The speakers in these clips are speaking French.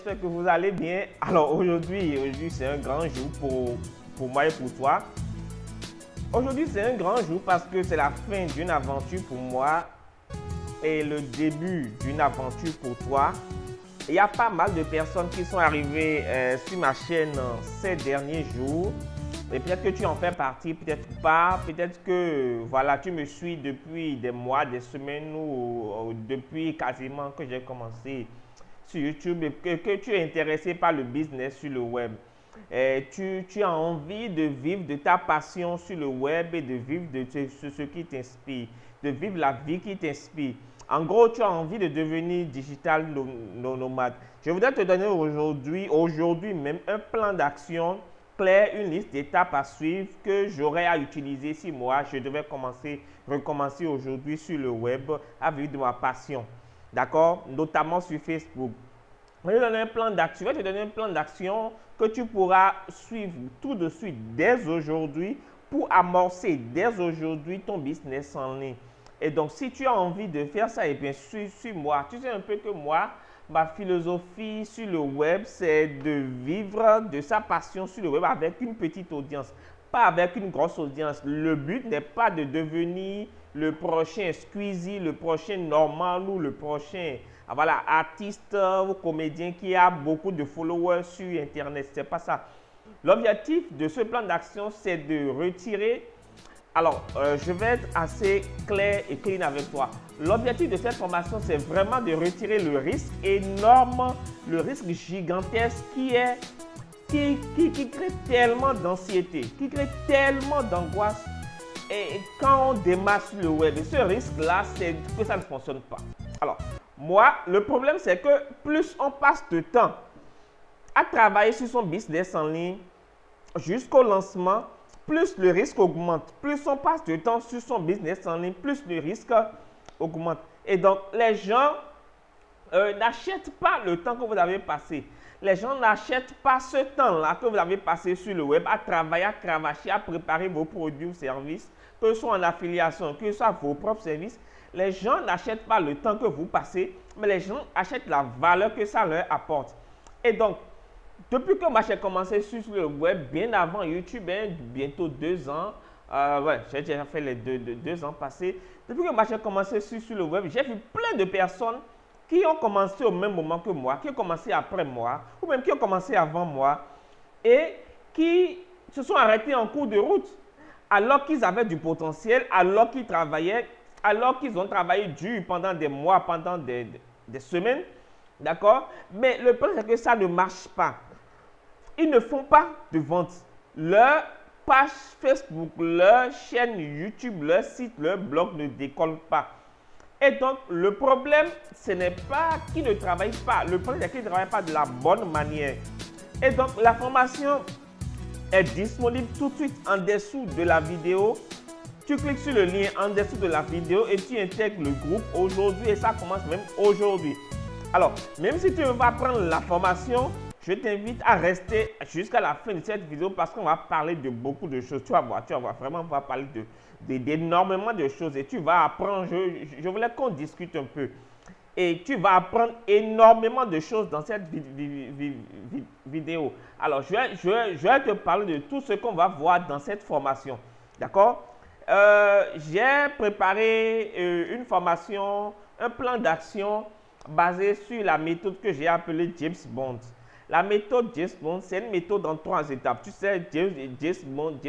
j'espère que vous allez bien. Alors aujourd'hui c'est un grand jour pour moi et pour toi. Aujourd'hui c'est un grand jour parce que c'est la fin d'une aventure pour moi et le début d'une aventure pour toi. Il y a pas mal de personnes qui sont arrivées sur ma chaîne ces derniers jours. Et peut-être que tu en fais partie, peut-être pas. Peut-être que voilà, tu me suis depuis des mois, des semaines ou depuis quasiment que j'ai commencé sur YouTube et que tu es intéressé par le business sur le web. Tu as envie de vivre de ta passion sur le web et de vivre de ce qui t'inspire, de vivre la vie qui t'inspire. En gros, tu as envie de devenir digital nomade. Je voudrais te donner aujourd'hui même un plan d'action clair, une liste d'étapes à suivre que j'aurais à utiliser si moi, je devais recommencer aujourd'hui sur le web à vivre de ma passion. D'accord? Notamment sur Facebook. Je vais te donner un plan d'action. Je vais te donner un plan d'action que tu pourras suivre tout de suite dès aujourd'hui pour amorcer dès aujourd'hui ton business en ligne. Et donc, si tu as envie de faire ça, et bien suis-moi. Tu sais un peu que moi, ma philosophie sur le web, c'est de vivre de sa passion sur le web avec une petite audience, pas avec une grosse audience. Le but n'est pas de devenir le prochain Squeezie, le prochain Norman ou le prochain artiste ou comédien qui a beaucoup de followers sur Internet. Ce n'est pas ça. L'objectif de ce plan d'action, c'est de retirer. Alors, je vais être assez clair et clean avec toi. L'objectif de cette formation, c'est vraiment de retirer le risque énorme, le risque gigantesque qui crée tellement d'anxiété, qui crée tellement d'angoisse. Et quand on démarre sur le web, ce risque-là, c'est que ça ne fonctionne pas. Alors, moi, le problème, c'est que plus on passe de temps à travailler sur son business en ligne jusqu'au lancement, plus le risque augmente. Plus on passe de temps sur son business en ligne, plus le risque augmente. Et donc, les gens n'achètent pas le temps que vous avez passé. Les gens n'achètent pas ce temps-là que vous avez passé sur le web à travailler, à cravacher, à préparer vos produits ou services, que ce soit en affiliation, que ce soit vos propres services. Les gens n'achètent pas le temps que vous passez, mais les gens achètent la valeur que ça leur apporte. Et donc, depuis que moi j'ai commencé sur le web, bien avant YouTube, bientôt 2 ans, j'ai déjà fait les deux ans passés. Depuis que moi j'ai commencé sur le web, j'ai vu plein de personnes qui ont commencé au même moment que moi, qui ont commencé après moi, ou même qui ont commencé avant moi, et qui se sont arrêtés en cours de route, alors qu'ils avaient du potentiel, alors qu'ils travaillaient, alors qu'ils ont travaillé dur pendant des mois, pendant des semaines, d'accord? Mais le problème, c'est que ça ne marche pas. Ils ne font pas de vente. Leur page Facebook, leur chaîne YouTube, leur site, leur blog ne décolle pas. Et donc, le problème, ce n'est pas qu'ils ne travaillent pas. Le problème, c'est qu'ils ne travaillent pas de la bonne manière. Et donc, la formation est disponible tout de suite en dessous de la vidéo. Tu cliques sur le lien en dessous de la vidéo et tu intègres le groupe aujourd'hui et ça commence même aujourd'hui. Alors, même si tu veux pas prendre la formation, je t'invite à rester jusqu'à la fin de cette vidéo parce qu'on va parler de beaucoup de choses. Tu vas voir, vraiment, on va parler d'énormément de choses et tu vas apprendre. Je voulais qu'on discute un peu. Et tu vas apprendre énormément de choses dans cette vidéo. Alors, je vais te parler de tout ce qu'on va voir dans cette formation. D'accord? J'ai préparé une formation, un plan d'action basé sur la méthode que j'ai appelée James Bond. La méthode James Bond, c'est une méthode en 3 étapes. Tu sais, James Bond,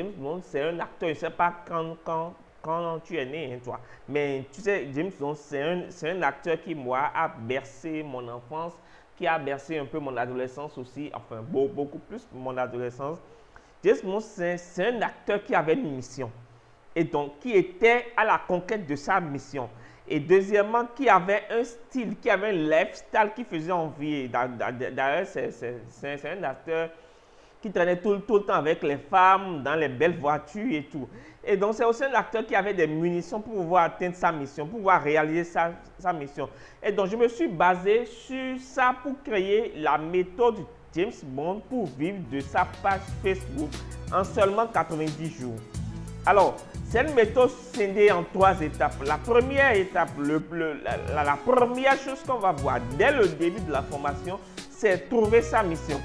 c'est un acteur. Je ne sais pas quand tu es né, hein, toi. Mais tu sais, James Bond, c'est un acteur qui, moi, a bercé mon enfance, qui a bercé un peu mon adolescence aussi. Enfin, beaucoup plus mon adolescence. James Bond, c'est un acteur qui avait une mission. Et donc, qui était à la conquête de sa mission. Et deuxièmement, qui avait un style, qui avait un lifestyle qui faisait envie. D'ailleurs, c'est un acteur qui traînait tout le temps avec les femmes, dans les belles voitures et tout. Et donc, c'est aussi un acteur qui avait des munitions pour pouvoir atteindre sa mission, pour pouvoir réaliser sa mission. Et donc, je me suis basé sur ça pour créer la méthode James Bond pour vivre de sa page Facebook en seulement 90 jours. Alors, c'est une méthode scindée en 3 étapes. La première étape, la première chose qu'on va voir dès le début de la formation, c'est trouver sa mission.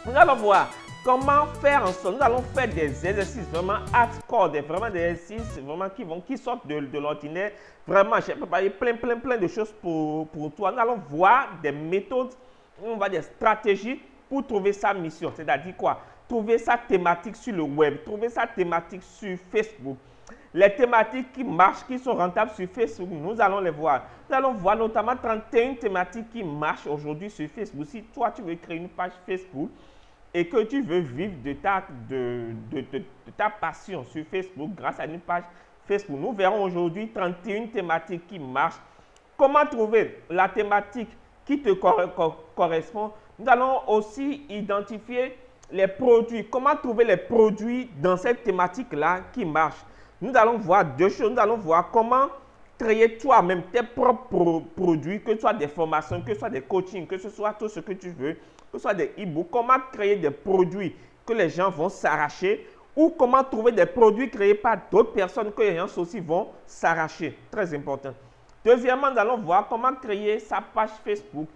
Nous allons voir comment faire en sorte. Nous allons faire des exercices vraiment hardcore, vraiment des exercices vraiment qui sortent de l'ordinaire. Vraiment, j'ai préparé plein de choses pour toi. Nous allons voir des méthodes, on va des stratégies pour trouver sa mission. C'est-à-dire quoi? Trouver sa thématique sur le web, trouver sa thématique sur Facebook. Les thématiques qui marchent, qui sont rentables sur Facebook, nous allons les voir. Nous allons voir notamment 31 thématiques qui marchent aujourd'hui sur Facebook. Si toi, tu veux créer une page Facebook et que tu veux vivre de ta passion sur Facebook grâce à une page Facebook, nous verrons aujourd'hui 31 thématiques qui marchent. Comment trouver la thématique qui te correspond? Nous allons aussi identifier les produits. Comment trouver les produits dans cette thématique-là qui marchent? Nous allons voir deux choses. Nous allons voir comment créer toi-même tes propres produits, que ce soit des formations, que ce soit des coachings, que ce soit tout ce que tu veux, que ce soit des e-books. Comment créer des produits que les gens vont s'arracher ou comment trouver des produits créés par d'autres personnes que les gens aussi vont s'arracher. Très important. Deuxièmement, nous allons voir comment créer sa page Facebook.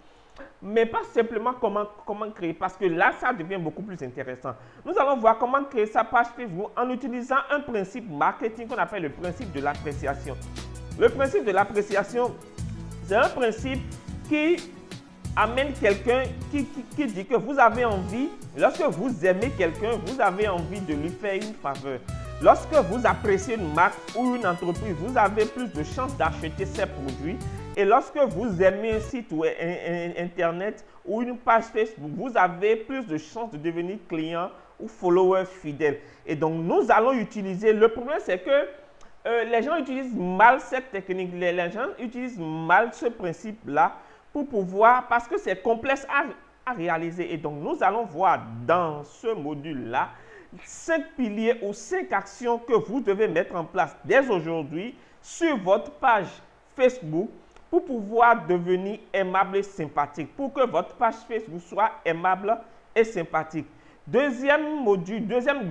Mais pas simplement comment créer, parce que là, ça devient beaucoup plus intéressant. Nous allons voir comment créer sa page Facebook en utilisant un principe marketing qu'on appelle le principe de l'appréciation. Le principe de l'appréciation, c'est un principe qui amène quelqu'un qui dit que vous avez envie, lorsque vous aimez quelqu'un, vous avez envie de lui faire une faveur. Lorsque vous appréciez une marque ou une entreprise, vous avez plus de chances d'acheter ses produits. Et lorsque vous aimez un site ou internet ou une page Facebook, vous avez plus de chances de devenir client ou follower fidèle. Et donc, nous allons utiliser, le problème c'est que les gens utilisent mal cette technique, les gens utilisent mal ce principe-là pour pouvoir, parce que c'est complexe à réaliser. Et donc, nous allons voir dans ce module-là 5 piliers ou 5 actions que vous devez mettre en place dès aujourd'hui sur votre page Facebook pour pouvoir devenir aimable et sympathique, pour que votre page Facebook soit aimable et sympathique. Deuxième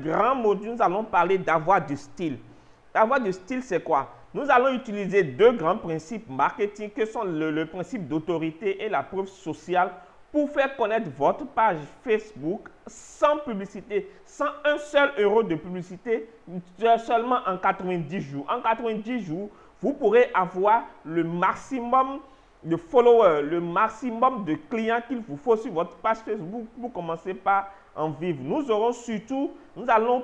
grand module, nous allons parler d'avoir du style. Avoir du style, c'est quoi? Nous allons utiliser deux grands principes marketing que sont le principe d'autorité et la preuve sociale pour faire connaître votre page Facebook sans publicité, sans un seul euro de publicité, seulement en 90 jours. En 90 jours, vous pourrez avoir le maximum de followers, le maximum de clients qu'il vous faut sur votre page Facebook pour commencer par en vivre. Nous allons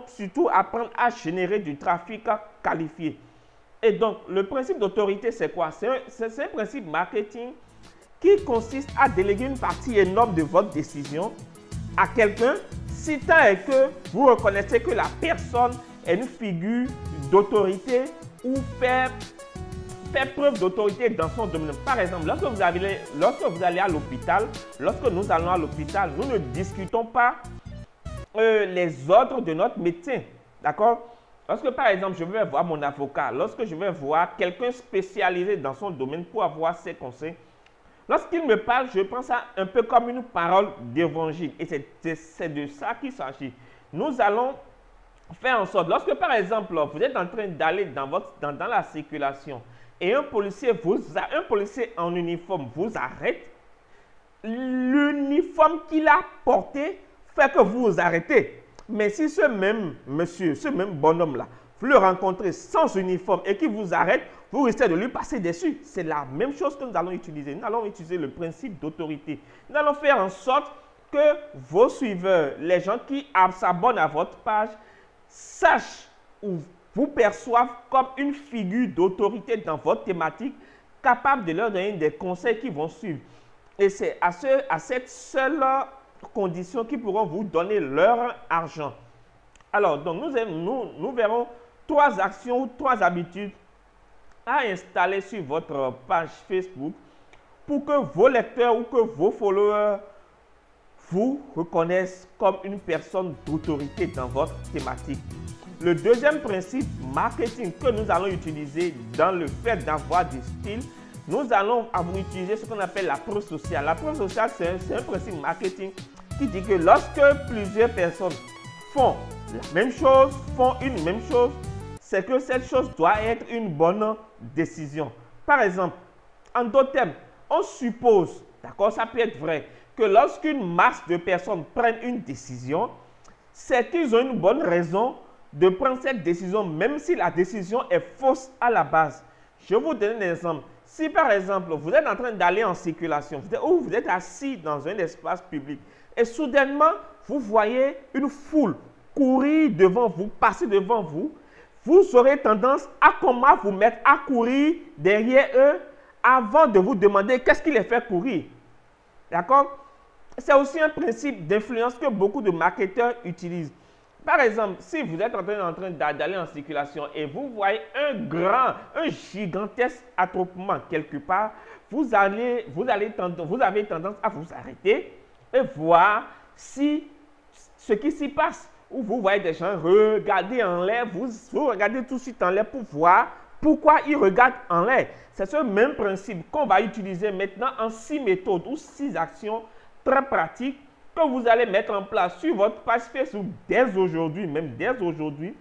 surtout apprendre à générer du trafic qualifié. Et donc, le principe d'autorité, c'est quoi? C'est un principe marketing qui consiste à déléguer une partie énorme de votre décision à quelqu'un si tant est que vous reconnaissez que la personne est une figure d'autorité ou fait preuve d'autorité dans son domaine. Par exemple, lorsque vous allez à l'hôpital, lorsque nous allons à l'hôpital, nous ne discutons pas les ordres de notre médecin. D'accord? Lorsque, par exemple, je vais voir mon avocat, lorsque je vais voir quelqu'un spécialisé dans son domaine pour avoir ses conseils, lorsqu'il me parle, je prends ça un peu comme une parole d'évangile. Et c'est de ça qu'il s'agit. Nous allons faire en sorte, lorsque, par exemple, vous êtes en train d'aller dans la circulation et un policier en uniforme vous arrête, l'uniforme qu'il a porté fait que vous vous arrêtez. Mais si ce même monsieur, ce même bonhomme-là, vous le rencontrez sans uniforme et qu'il vous arrête, vous risquez de lui passer dessus. C'est la même chose que nous allons utiliser. Nous allons utiliser le principe d'autorité. Nous allons faire en sorte que vos suiveurs, les gens qui s'abonnent à votre page, sachent ou vous perçoivent comme une figure d'autorité dans votre thématique, capable de leur donner des conseils qui vont suivre. Et c'est à cette seule condition qu'ils pourront vous donner leur argent. Alors, donc nous verrons 3 actions ou 3 habitudes à installer sur votre page Facebook pour que vos lecteurs ou que vos followers vous reconnaissent comme une personne d'autorité dans votre thématique. Le deuxième principe marketing que nous allons utiliser dans le fait d'avoir du style, nous allons utiliser ce qu'on appelle la preuve sociale. La preuve sociale, c'est un principe marketing qui dit que lorsque plusieurs personnes font la même chose, font une même chose, c'est que cette chose doit être une bonne décision. Par exemple, en d'autres termes, on suppose, d'accord, ça peut être vrai, que lorsqu'une masse de personnes prennent une décision, c'est qu'ils ont une bonne raison de prendre cette décision, même si la décision est fausse à la base. Je vais vous donner un exemple. Si par exemple, vous êtes en train d'aller en circulation, ou vous êtes assis dans un espace public, et soudainement, vous voyez une foule courir devant vous, passer devant vous, vous aurez tendance à comment vous mettre à courir derrière eux avant de vous demander qu'est-ce qui les fait courir. D'accord? C'est aussi un principe d'influence que beaucoup de marketeurs utilisent. Par exemple, si vous êtes en train d'aller en circulation et vous voyez un gigantesque attroupement quelque part, vous avez tendance à vous arrêter et voir ce qui s'y passe. Ou vous voyez des gens regarder en l'air, vous regardez tout de suite en l'air pour voir pourquoi ils regardent en l'air. C'est ce même principe qu'on va utiliser maintenant en 6 méthodes ou 6 actions très pratiques que vous allez mettre en place sur votre page Facebook dès aujourd'hui, même dès aujourd'hui,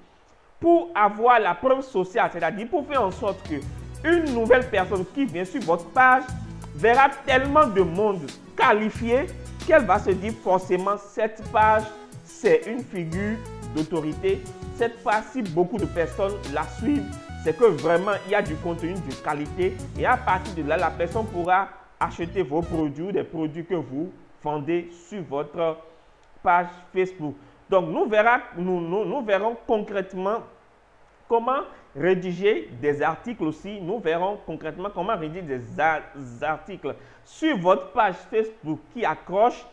pour avoir la preuve sociale, c'est-à-dire pour faire en sorte qu'une nouvelle personne qui vient sur votre page verra tellement de monde qualifié qu'elle va se dire forcément cette page, c'est une figure d'autorité. Cette page, si beaucoup de personnes la suivent, c'est que vraiment il y a du contenu de qualité et à partir de là, la personne pourra acheter vos produits ou des produits que vous vendez sur votre page Facebook. Donc, nous verrons concrètement comment rédiger des articles aussi. Nous verrons concrètement comment rédiger des articles sur votre page Facebook qui accroche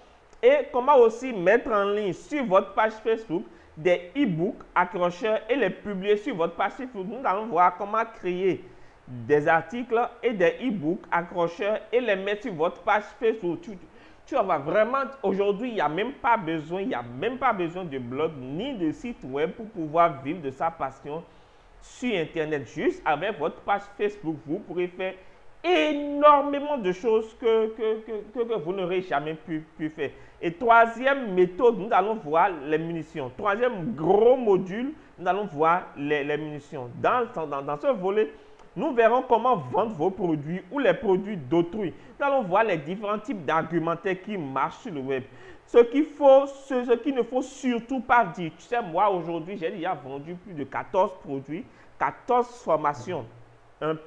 et comment aussi mettre en ligne sur votre page Facebook des e-books accrocheurs et les publier sur votre page Facebook. Nous allons voir comment créer des articles et des e-books accrocheurs et les mettre sur votre page Facebook. Tu vas vraiment, aujourd'hui, il n'y a même pas besoin de blog ni de site web pour pouvoir vivre de sa passion sur Internet. Juste avec votre page Facebook, vous pourrez faire énormément de choses que vous n'aurez jamais pu faire. Et troisième méthode, nous allons voir les munitions. Troisième gros module, nous allons voir les munitions. Dans ce volet, nous verrons comment vendre vos produits ou les produits d'autrui. Nous allons voir les différents types d'argumentaires qui marchent sur le web. Ce qu'il ne faut surtout pas dire. Tu sais, moi, aujourd'hui, j'ai déjà vendu plus de 14 produits, 14 formations,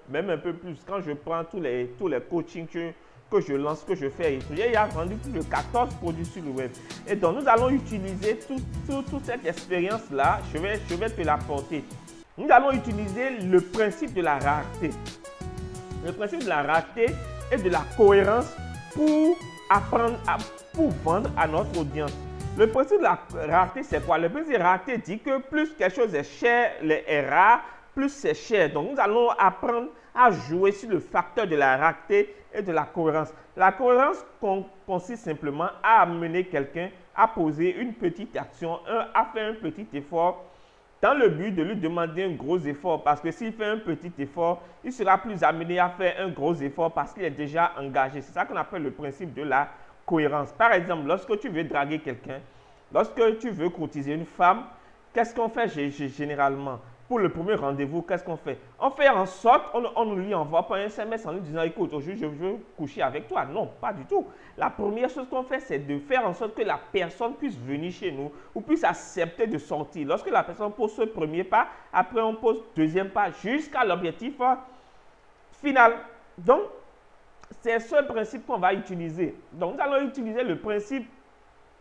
même un peu plus. Quand je prends tous les coachings que je lance, que je fais, j'ai déjà vendu plus de 14 produits sur le web. Et donc, nous allons utiliser toute cette expérience-là. Je vais te l'apporter. Nous allons utiliser le principe de la rareté. Le principe de la rareté et de la cohérence pour vendre à notre audience. Le principe de la rareté, c'est quoi? Le principe de la rareté dit que plus quelque chose est cher, est rare, plus c'est cher. Donc, nous allons apprendre à jouer sur le facteur de la rareté et de la cohérence. La cohérence consiste simplement à amener quelqu'un à poser une petite action, à faire un petit effort, dans le but de lui demander un gros effort, parce que s'il fait un petit effort, il sera plus amené à faire un gros effort parce qu'il est déjà engagé. C'est ça qu'on appelle le principe de la cohérence. Par exemple, lorsque tu veux draguer quelqu'un, lorsque tu veux courtiser une femme, qu'est-ce qu'on fait généralement? Pour le premier rendez-vous, qu'est-ce qu'on fait? On fait en sorte, on ne lui envoie pas un SMS en lui disant, écoute, aujourd'hui, je veux coucher avec toi. Non, pas du tout. La première chose qu'on fait, c'est de faire en sorte que la personne puisse venir chez nous ou puisse accepter de sortir. Lorsque la personne pose ce premier pas, après on pose deuxième pas jusqu'à l'objectif final. Donc, c'est ce principe qu'on va utiliser. Donc, nous allons utiliser le principe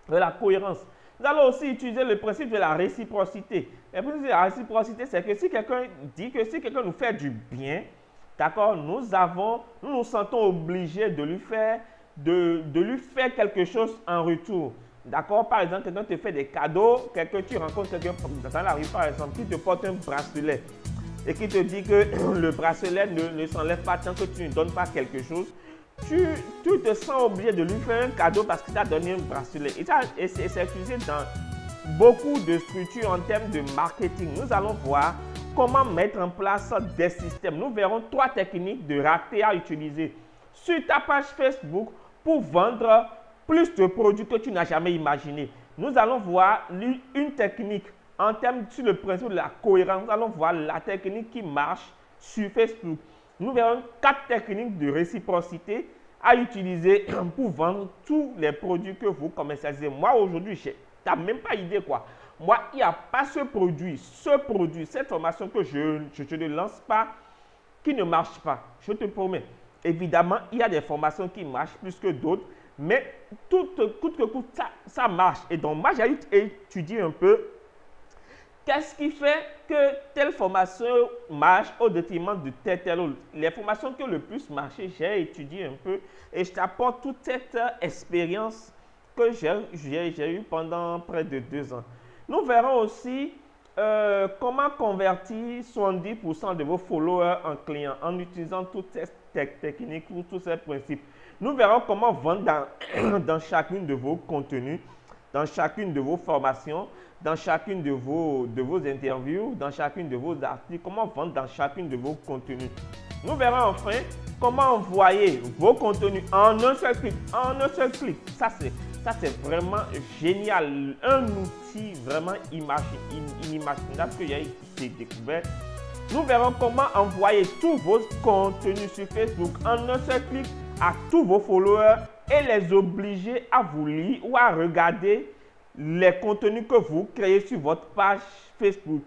de la cohérence. Nous allons aussi utiliser le principe de la réciprocité. Le principe de la réciprocité, c'est que si quelqu'un dit que si quelqu'un nous fait du bien, d'accord, nous nous sentons obligés de lui faire quelque chose en retour. D'accord, par exemple, quelqu'un te fait des cadeaux, tu rencontres quelqu'un dans la rue, par exemple, qui te porte un bracelet et qui te dit que le bracelet ne s'enlève pas tant que tu ne donnes pas quelque chose. Tu te sens obligé de lui faire un cadeau parce qu'il t'a donné un bracelet. Et c'est utilisé dans beaucoup de structures en termes de marketing. Nous allons voir comment mettre en place des systèmes. Nous verrons 3 techniques de rareté à utiliser sur ta page Facebook pour vendre plus de produits que tu n'as jamais imaginé. Nous allons voir une technique en termes sur le principe de la cohérence. Nous allons voir la technique qui marche sur Facebook. Nous verrons 4 techniques de réciprocité à utiliser pour vendre tous les produits que vous commercialisez. Moi, aujourd'hui, tu n'as même pas idée quoi. Moi, il n'y a pas ce produit, cette formation que je ne lance pas, qui ne marche pas. Je te promets. Évidemment, il y a des formations qui marchent plus que d'autres, mais coûte que coûte, ça marche. Et donc, moi, j'ai étudié un peu qu'est-ce qui fait que telle formation marche au détriment de telle autre. Les formations qui ont le plus marché, j'ai étudié un peu et je t'apporte toute cette expérience que j'ai eue pendant près de 2 ans. Nous verrons aussi comment convertir 70% de vos followers en clients en utilisant toutes ces techniques ou tous ces principes. Nous verrons comment vendre dans chacune de vos contenus, dans chacune de vos formations, dans chacune de vos interviews, dans chacune de vos articles, comment vendre dans chacune de vos contenus. Nous verrons enfin comment envoyer vos contenus en un seul clic. En un seul clic. Ça, c'est vraiment génial. Un outil vraiment inimaginable que j'ai découvert. Nous verrons comment envoyer tous vos contenus sur Facebook en un seul clic à tous vos followers et les obliger à vous lire ou à regarder les contenus que vous créez sur votre page Facebook.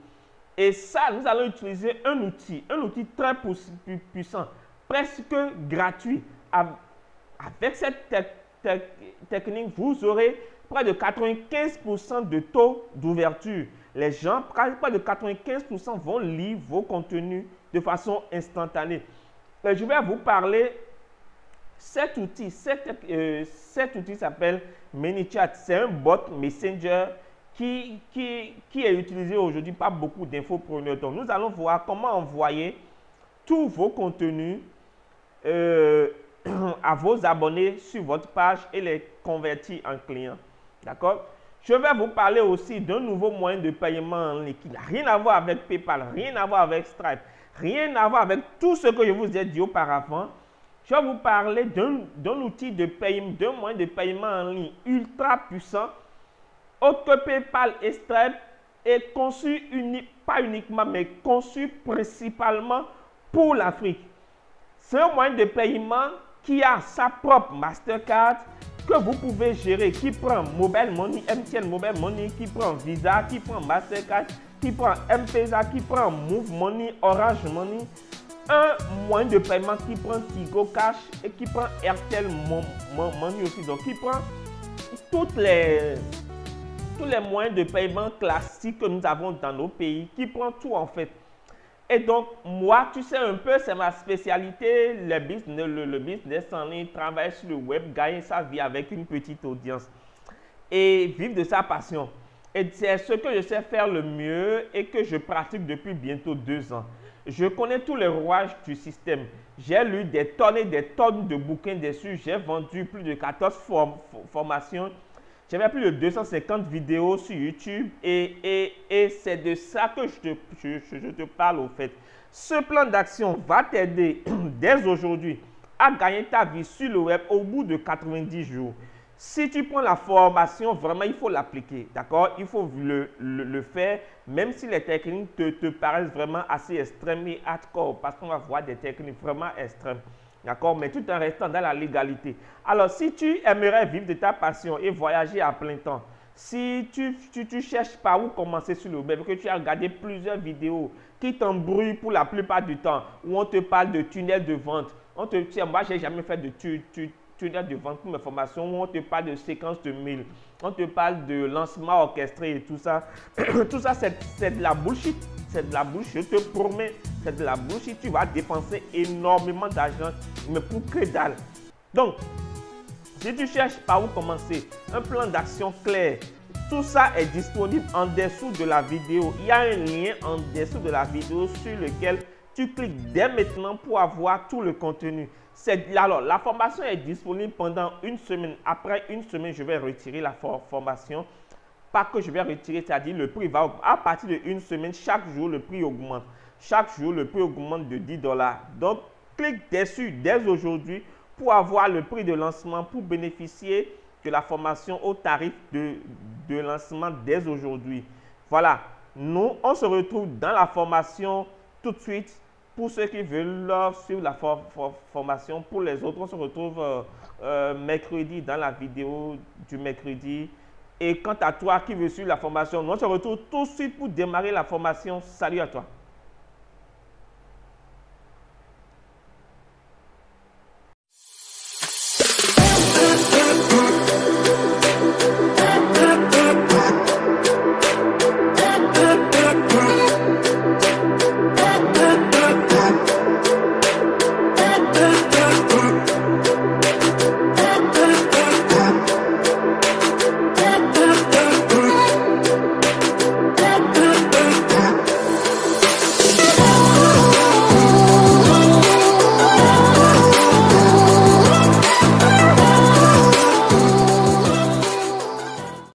Et ça, nous allons utiliser un outil très puissant, presque gratuit. Avec cette technique, vous aurez près de 95% de taux d'ouverture. Les gens, près de 95% vont lire vos contenus de façon instantanée. Et je vais vous parler. Cet outil s'appelle ManyChat. C'est un bot Messenger qui est utilisé aujourd'hui par beaucoup d'infopreneurs. Donc, nous allons voir comment envoyer tous vos contenus à vos abonnés sur votre page et les convertir en clients. D'accord? Je vais vous parler aussi d'un nouveau moyen de paiement en ligne qui n'a rien à voir avec PayPal, rien à voir avec Stripe, rien à voir avec tout ce que je vous ai dit auparavant. Je vais vous parler d'un outil de paiement, d'un moyen de paiement en ligne ultra puissant. Autre que PayPal et Stripe est conçu pas uniquement, mais conçu principalement pour l'Afrique. C'est un moyen de paiement qui a sa propre Mastercard que vous pouvez gérer, qui prend Mobile Money, MTN Mobile Money, qui prend Visa, qui prend Mastercard, qui prend M-Pesa, qui prend Move Money, Orange Money. Un moyen de paiement qui prend Tigo Cash et qui prend Airtel Money aussi. Donc, qui prend tous les moyens de paiement classiques que nous avons dans nos pays, qui prend tout en fait. Et donc, moi, tu sais un peu, c'est ma spécialité, le business en ligne, travailler sur le web, gagner sa vie avec une petite audience et vivre de sa passion. Et c'est ce que je sais faire le mieux et que je pratique depuis bientôt 2 ans. Je connais tous les rouages du système. J'ai lu des tonnes et des tonnes de bouquins dessus. J'ai vendu plus de 14 formations. J'avais plus de 250 vidéos sur YouTube et c'est de ça que je te parle au fait. Ce plan d'action va t'aider dès aujourd'hui à gagner ta vie sur le web au bout de 90 jours. Si tu prends la formation, vraiment, il faut l'appliquer, d'accord? Il faut le faire, même si les techniques te paraissent vraiment assez extrêmes et hardcore, parce qu'on va voir des techniques vraiment extrêmes, d'accord? Mais tout en restant dans la légalité. Alors, si tu aimerais vivre de ta passion et voyager à plein temps, si tu cherches par où commencer sur le web, que tu as regardé plusieurs vidéos qui t'embrouillent pour la plupart du temps, où on te parle de tunnel de vente, moi, je n'ai jamais fait de tunnel de vente pour mes formations, où on te parle de séquence de mail, on te parle de lancement orchestré et tout ça. Tout ça, c'est de la bullshit. C'est de la bullshit, je te promets, c'est de la bullshit. Tu vas dépenser énormément d'argent, mais pour que dalle. Donc, si tu cherches par où commencer, un plan d'action clair, tout ça est disponible en dessous de la vidéo. Il y a un lien en dessous de la vidéo sur lequel tu cliques dès maintenant pour avoir tout le contenu. Alors, la formation est disponible pendant 1 semaine. Après 1 semaine, je vais retirer la formation. Pas que je vais retirer, c'est-à-dire le prix va augmenter. À partir de 1 semaine, chaque jour, le prix augmente. Chaque jour, le prix augmente de 10 $. Donc, clique dessus dès aujourd'hui pour avoir le prix de lancement, pour bénéficier de la formation au tarif de lancement dès aujourd'hui. Voilà, nous, on se retrouve dans la formation tout de suite pour ceux qui veulent suivre la formation. Pour les autres, on se retrouve mercredi dans la vidéo du mercredi. Et quant à toi qui veux suivre la formation, on se retrouve tout de suite pour démarrer la formation. Salut à toi.